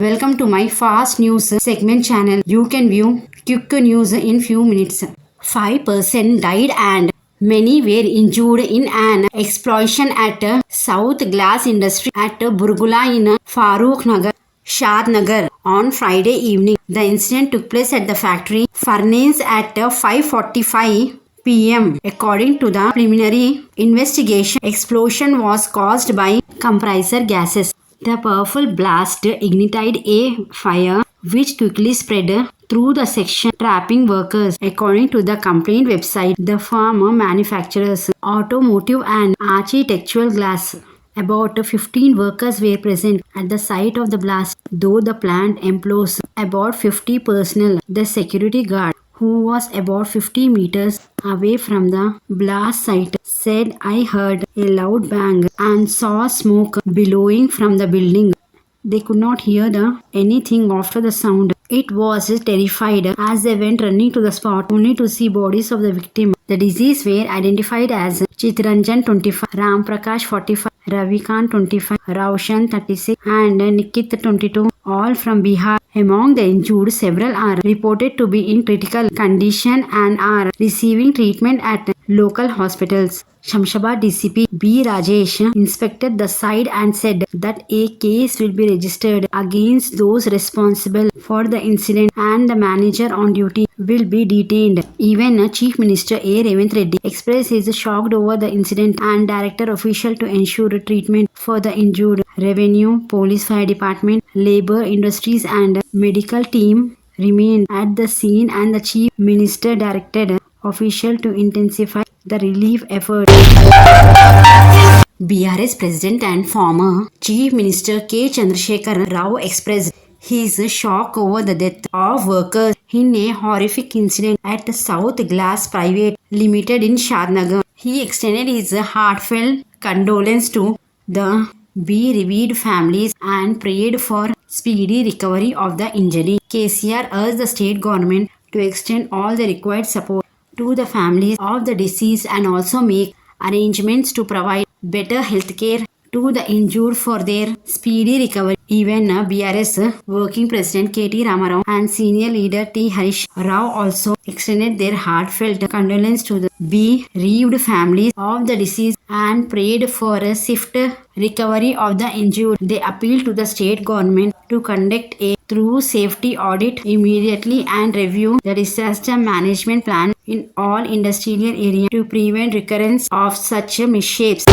Welcome to my fast news segment channel. You can view quick news in few minutes. 5% died and many were injured in an explosion at South Glass Industry at Burgula in Farooq Nagar, Shad Nagar on Friday evening. The incident took place at the factory furnace at 5:45 p.m. According to the preliminary investigation, explosion was caused by compressor gases. The powerful blast ignited a fire which quickly spread through the section, trapping workers. According to the complaint website, the firm manufactures automotive and architectural glass. About 15 workers were present at the site of the blast, though the plant employs about 50 personnel. The security guard, who was about 50 meters away from the blast site, said, "I heard a loud bang and saw smoke billowing from the building. They could not hear anything after the sound. It was terrified as they went running to the spot only to see bodies of the victim. The deceased were identified as Chitranjan 25, Ram Prakash 45, Ravikant 25, Raushan 36 and Nikit 22, all from Bihar. Among the injured, several are reported to be in critical condition and are receiving treatment at local hospitals." Shamshabad DCP B. Rajesh inspected the site and said that a case will be registered against those responsible for the incident and the manager on duty will be detained. Even Chief Minister A. Revant Reddy expressed his shock over the incident and directed officials to ensure treatment for the injured. Revenue, Police, Fire Department, Labour, Industries and medical team remained at the scene and the Chief Minister directed officials to intensify the relief effort. BRS President and former Chief Minister K. Chandrasekhar Rao expressed his shock over the death of workers in a horrific incident at South Glass Private Limited in Shadnagar. He extended his heartfelt condolence to the bereaved families and prayed for speedy recovery of the injury. KCR urged the state government to extend all the required support to the families of the deceased and also make arrangements to provide better health care to the injured for their speedy recovery. Even BRS Working President K.T. Ramarao and Senior Leader T. Harish Rao also extended their heartfelt condolence to the bereaved families of the deceased and prayed for a swift recovery of the injured. They appealed to the state government to conduct a thorough safety audit immediately and review the disaster management plan in all industrial areas to prevent recurrence of such mishaps.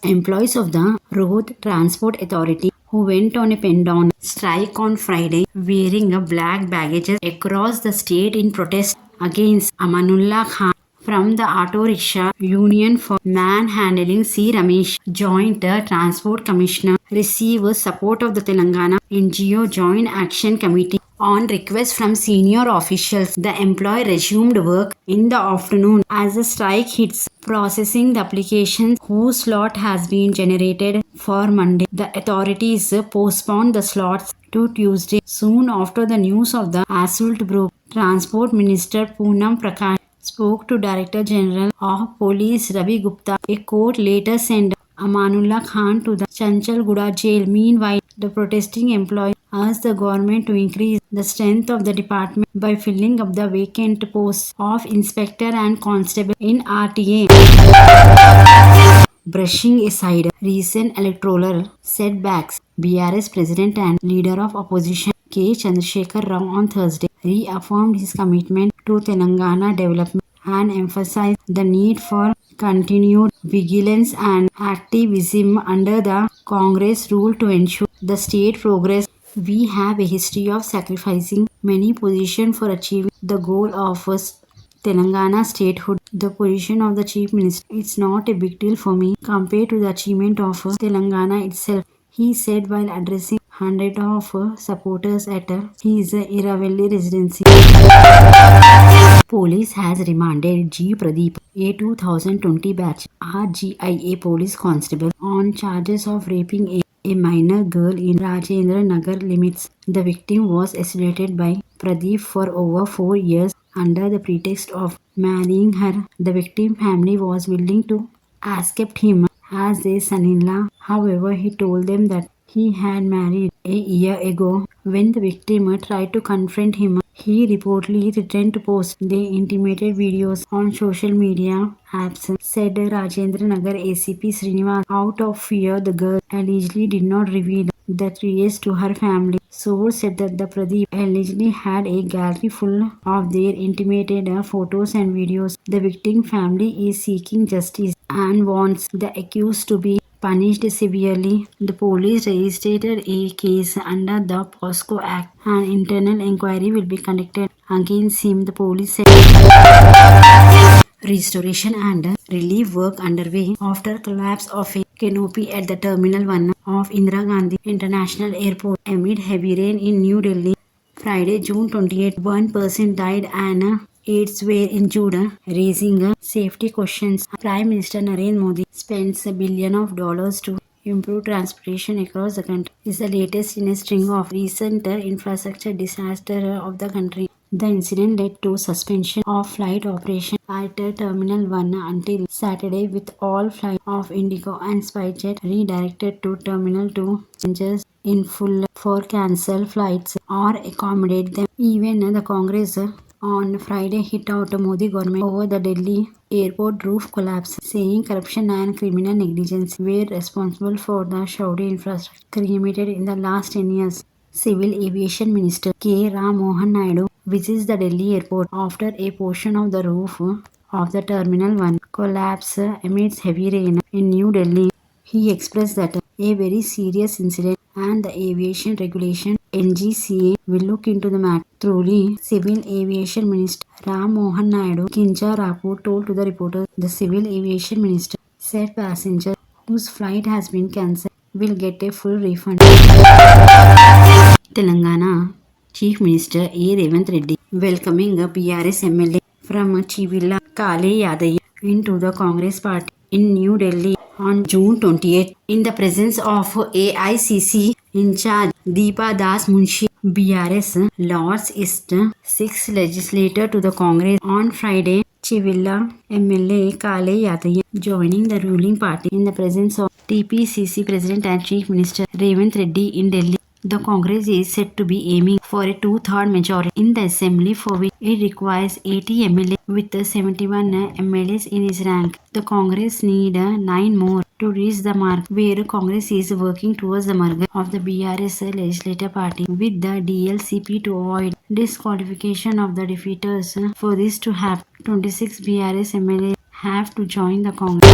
Employees of the Road Transport Authority who went on a pen-down strike on Friday wearing a black baggages across the state in protest against Amanullah Khan from the Auto Rickshaw Union for Manhandling C. Ramesh, Joint Transport Commissioner, received support of the Telangana NGO Joint Action Committee. On request from senior officials, the employee resumed work in the afternoon as the strike hits processing the applications whose slot has been generated for Monday. The authorities postponed the slots to Tuesday. Soon after the news of the assault broke, Transport Minister Poonam Prakash spoke to Director General of Police Ravi Gupta. A court later sent Amanullah Khan to the Chanchalguda jail. Meanwhile, the protesting employees asked the government to increase the strength of the department by filling up the vacant posts of inspector and constable in RTA. Brushing aside recent electoral setbacks, BRS President and Leader of Opposition K. Chandrasekhar Rao on Thursday reaffirmed his commitment to Telangana development and emphasized the need for continued vigilance and activism under the Congress rule to ensure the state progress. "We have a history of sacrificing many positions for achieving the goal of Telangana statehood. The position of the Chief Minister, it's not a big deal for me compared to the achievement of Telangana itself," he said while addressing hundreds of supporters at his Iravalli residency. Police has remanded G. Pradeep, a 2020 batch RGIA police constable, on charges of raping a minor girl in Rajendra Nagar limits. The victim was isolated by Pradeep for over 4 years under the pretext of marrying her. The victim family was willing to accept him as their son-in-law. However, he told them that he had married a year ago. When the victim tried to confront him, he reportedly returned to post the intimated videos on social media apps, said Rajendra Nagar ACP Srinivas. Out of fear, the girl allegedly did not reveal the trace to her family. Sources said that the Pradeep allegedly had a gallery full of their intimated photos and videos. The victim family is seeking justice and wants the accused to be punished severely. The police registered a case under the POSCO Act. An internal inquiry will be conducted against him, the police said. Restoration and relief work underway after collapse of a canopy at the Terminal 1 of Indira Gandhi International Airport amid heavy rain in New Delhi. Friday, June 28, one person died and 8 were injured, raising safety questions. Prime Minister Narendra Modi spends $1 billion to improve transportation across the country. Is the latest in a string of recent infrastructure disasters of the country. The incident led to suspension of flight operation at Terminal 1 until Saturday, with all flights of Indigo and SpiceJet redirected to Terminal 2. Passengers in full for cancel flights or accommodate them. Even the Congress on Friday hit out Modi government over the Delhi airport roof collapse, saying corruption and criminal negligence were responsible for the shoddy infrastructure created in the last 10 years. Civil Aviation Minister K. Ram Mohan Naidu visits the Delhi airport after a portion of the roof of the Terminal 1 collapsed amidst heavy rain in New Delhi. He expressed that a very serious incident and the aviation regulation NGCA will look into the matter. Truly, Civil Aviation Minister Ram Mohan Naidu Kincharapu told to the reporters. The Civil Aviation Minister said passengers whose flight has been cancelled will get a full refund. Telangana Chief Minister A. Revanth Reddy welcoming a BRS MLA from Chivilla Kale Yadaya into the Congress party in New Delhi on June 28th in the presence of AICC in charge Deepa Das Munshi. BRS Lord's East 6 legislator to the Congress on Friday. Chivilla MLA Kale Yadaya joining the ruling party in the presence of TPCC President and Chief Minister Revanth Reddy in Delhi. The Congress is said to be aiming for a two-thirds majority in the assembly, for which it requires 80 MLA with 71 MLAs in its rank. The Congress need 9 more to reach the mark, where Congress is working towards the merger of the BRS legislative party with the DLCP to avoid disqualification of the defeaters. For this to happen, 26 BRS MLAs have to join the Congress.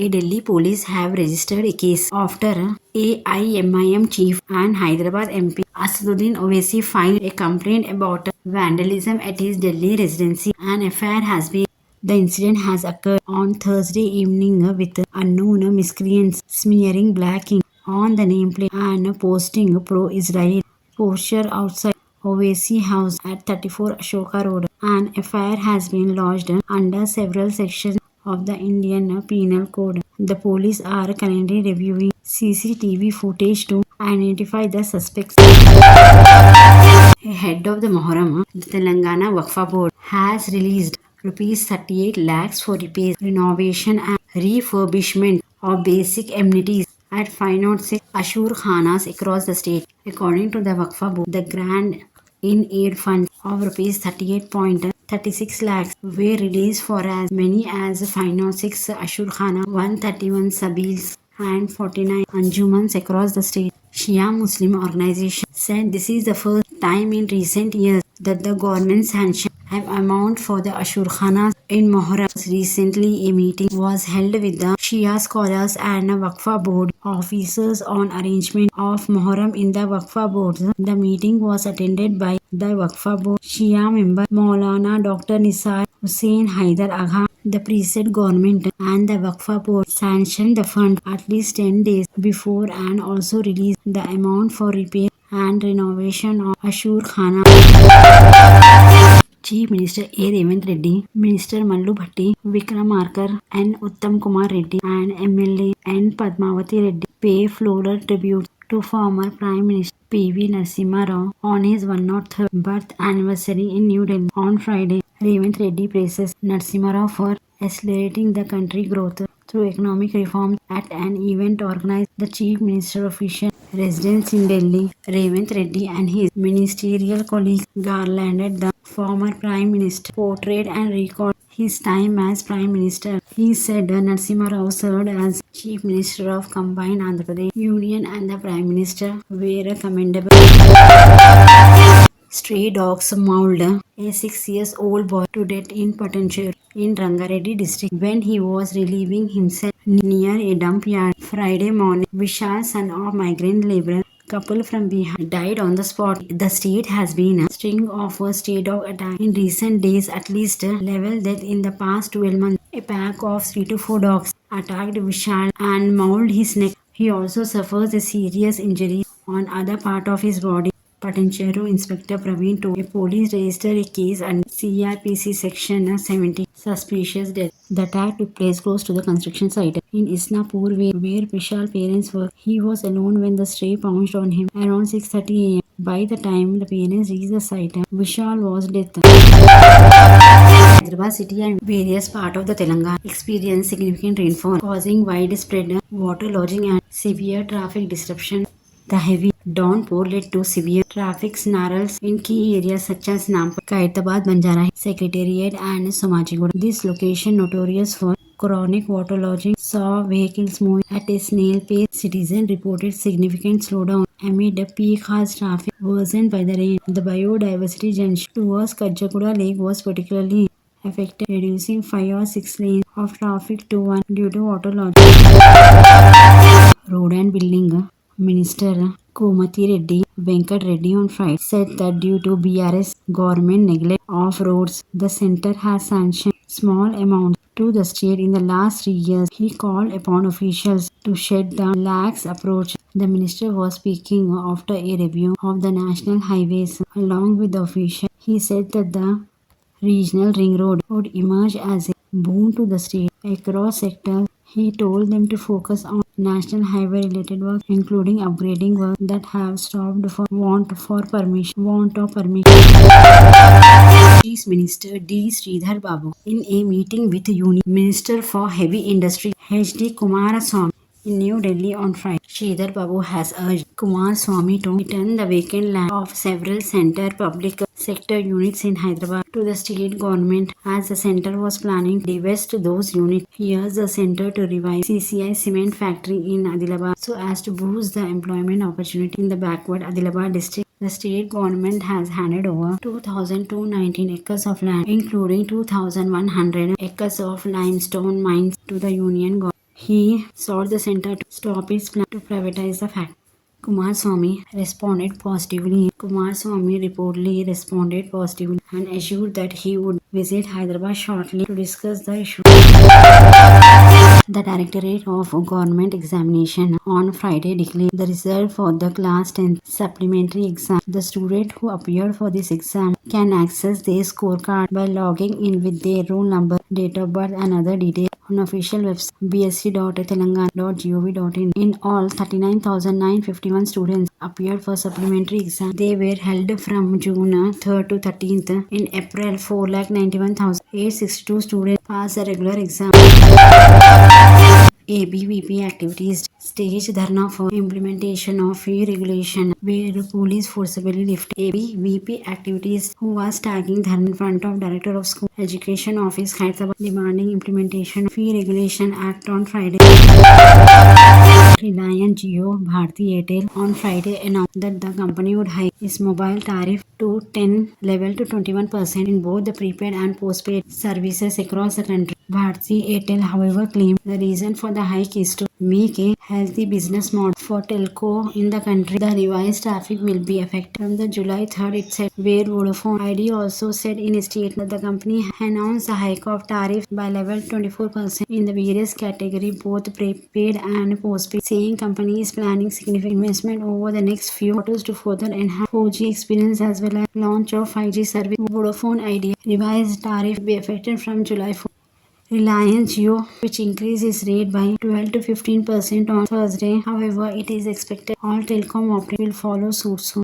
A Delhi police have registered a case after AIMIM chief and Hyderabad MP Asaduddin Owaisi filed a complaint about vandalism at his Delhi residency. An affair has been. The incident has occurred on Thursday evening with unknown miscreants smearing black ink on the nameplate and posting pro-Israel posture outside Owaisi House at 34 Ashoka Road. An FIR has been lodged under several sections of the Indian Penal Code. The police are currently reviewing CCTV footage to identify the suspects. Ahead of the Moharam, the Telangana Waqf Board has released Rs 38 lakhs for repairs, renovation and refurbishment of basic amenities at 506 Ashur Khanas across the state. According to the Waqf Board, the grant in aid funds of Rs 38.36 lakhs were released for as many as 506 Ashur Khana, 131 Sabils and 49 Anjumans across the state. Shia Muslim organization said this is the first time in recent years that the government sanctioned an amount for the Ashur Khanas in Moharam. Recently, a meeting was held with the Shia scholars and Waqf board officers on arrangement of Moharam in the Waqf boards. The meeting was attended by the Waqf board Shia member Maulana Dr. Nisar Hussain Haidar Agha. The preset government and the Waqf board sanctioned the fund at least 10 days before and also released the amount for repair and renovation of Ashur Khana. Chief Minister A. Revanth Reddy, Minister Mallu Bhatti, Vikramarkar and Uttam Kumar Reddy and MLA N. Padmavati Reddy pay floral tributes to former Prime Minister P.V. Narasimha Rao on his 103rd birth anniversary in New Delhi. On Friday, Revanth Reddy praises Narasimha Rao for accelerating the country growth. through economic reforms at an event organized. The Chief Minister official residence in Delhi, Revant Reddy and his ministerial colleagues garlanded the former Prime Minister, portrayed and recalled his time as Prime Minister. He said Narasimha Rao served as Chief Minister of combined Andhra Pradesh Union and the Prime Minister were commendable. Stray dogs mauled a 6-year-old boy to death in Patancheru in Rangareddy district when he was relieving himself near a dump yard Friday morning. Vishal, son of migrant laborer couple from Bihar, died on the spot. The state has been a string of stray dog attacks in recent days, at least 11 deaths in the past 12 months. A pack of 3 to 4 dogs attacked Vishal and mauled his neck. He also suffers a serious injury on other part of his body. Patancheru Inspector Praveen told a police registered a case under CRPC Section 70 suspicious death. The attack took place close to the construction site in Isnapur where Vishal parents were. He was alone when the stray pounced on him around 6:30 am. By the time the parents reached the site, Vishal was dead. Hyderabad city and various parts of the Telangana experienced significant rainfall, causing widespread water lodging and severe traffic disruption. The heavy downpour led to severe traffic snarls in key areas such as Nampa, Kaitabad, Banjara, Secretariat and Somajigoda. This location, notorious for chronic waterlogging, saw vehicles moving at a snail pace. Citizens reported significant slowdown amid peak hours traffic worsened by the rain. The biodiversity junction towards Kajakuda Lake was particularly affected, reducing 5 or 6 lanes of traffic to 1 due to waterlogging. Road and Building Minister Komati Reddy Venkat Reddy on Friday said that due to BRS government neglect of roads, the centre has sanctioned small amounts to the state in the last 3 years. He called upon officials to shed the lax approach. The minister was speaking after a review of the national highways along with the official. He said that the regional ring road would emerge as a boon to the state across sectors. He told them to focus on national highway related work, including upgrading work that have stopped for want of permission. Chief Minister D. Sridhar Babu in a meeting with Union Minister for Heavy Industry H.D. Kumaraswamy in New Delhi on Friday. Sridhar Babu has urged Kumaraswamy to return the vacant land of several centre public sector units in Hyderabad to the state government as the centre was planning to divest those units. He urged the centre to revive CCI cement factory in Adilabad so as to boost the employment opportunity in the backward Adilabad district. The state government has handed over 2,219 acres of land, including 2,100 acres of limestone mines to the union government. He sought the centre to stop its plan to privatize the factory. Kumaraswamy reportedly responded positively and assured that he would visit Hyderabad shortly to discuss the issue. The Directorate of Government Examination on Friday declared the result for the Class 10 supplementary exam. The student who appeared for this exam can access their scorecard by logging in with their roll number, date of birth and other details on official website bsc.telangana.gov.in. In all, 39,951 students appeared for supplementary exam. They were held from June 3rd to 13th. In April, 4,91,862 students passed the regular exam. ABVP activities staged dharna for implementation of fee regulation where police forcibly lifted ABVP activities who was tagging dharna in front of Director of School Education Office Hyderabad demanding implementation of fee regulation act on Friday. Reliance Jio Bharti Airtel on Friday announced that the company would hike its mobile tariff to 11 to 21% in both the prepaid and postpaid services across the country. Bharti Airtel, however, claimed the reason for the hike is to make a healthy business model for telco in the country. The revised traffic will be effective from the July 3rd itself, where Vodafone ID also said in a statement that the company announced a hike of tariff by level 24% in the various categories, both prepaid and postpaid, saying company is planning significant investment over the next few quarters to further enhance 4G experience as well as launch of 5G service. Vodafone Idea revised tariff will be effective from July 4th. Reliance Jio, which increased its rate by 12 to 15% on Thursday. However, it is expected all telecom operators will follow suit soon.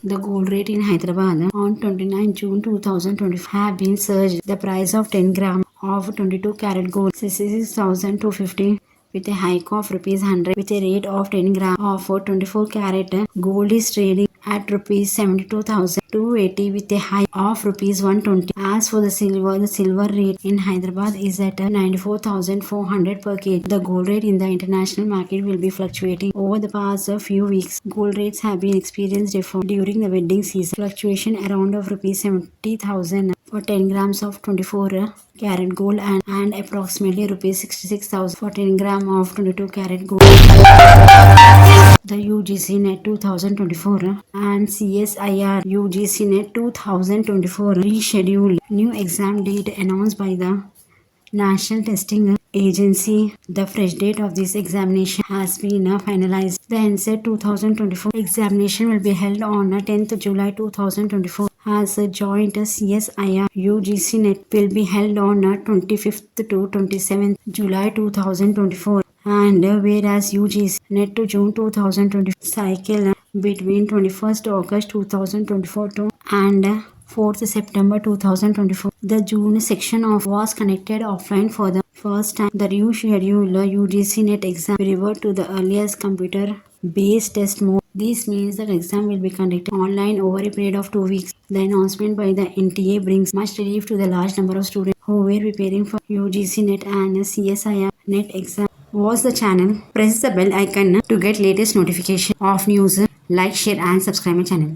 The gold rate in Hyderabad on 29 June 2025 have been surged. The price of 10 grams of 22 carat gold 66,250 with a hike of rupees 100 with a rate of 10 gram of 24 carat gold is trading at rupees 72,280 with a high of rupees 120. As for the silver rate in Hyderabad is at 94,400 per kg. The gold rate in the international market will be fluctuating. Over the past few weeks, gold rates have been experienced during the wedding season. Fluctuation around of rupees 70,000 for 10 grams of 24 carat gold and approximately rupees 66,000 for 10 gram of 22 carat gold. The UGC-NET 2024 and CSIR UGC-NET 2024 rescheduled. New exam date announced by the National Testing Agency. The fresh date of this examination has been finalized. The NCET 2024 examination will be held on 10th July 2024. As a joint CSIR UGC-NET will be held on 25th to 27th July 2024. And whereas UGC-NET to June 2020 cycle between 21st August 2024 to and 4th September 2024. The June section of was connected offline for the first time. The rescheduled UGC-NET exam will revert to the earliest computer-based test mode. This means the exam will be conducted online over a period of 2 weeks. The announcement by the NTA brings much relief to the large number of students who were preparing for UGC-NET and CSIR NET exam. Watch the channel, press the bell icon to get latest notification of news. Like, share and subscribe my channel.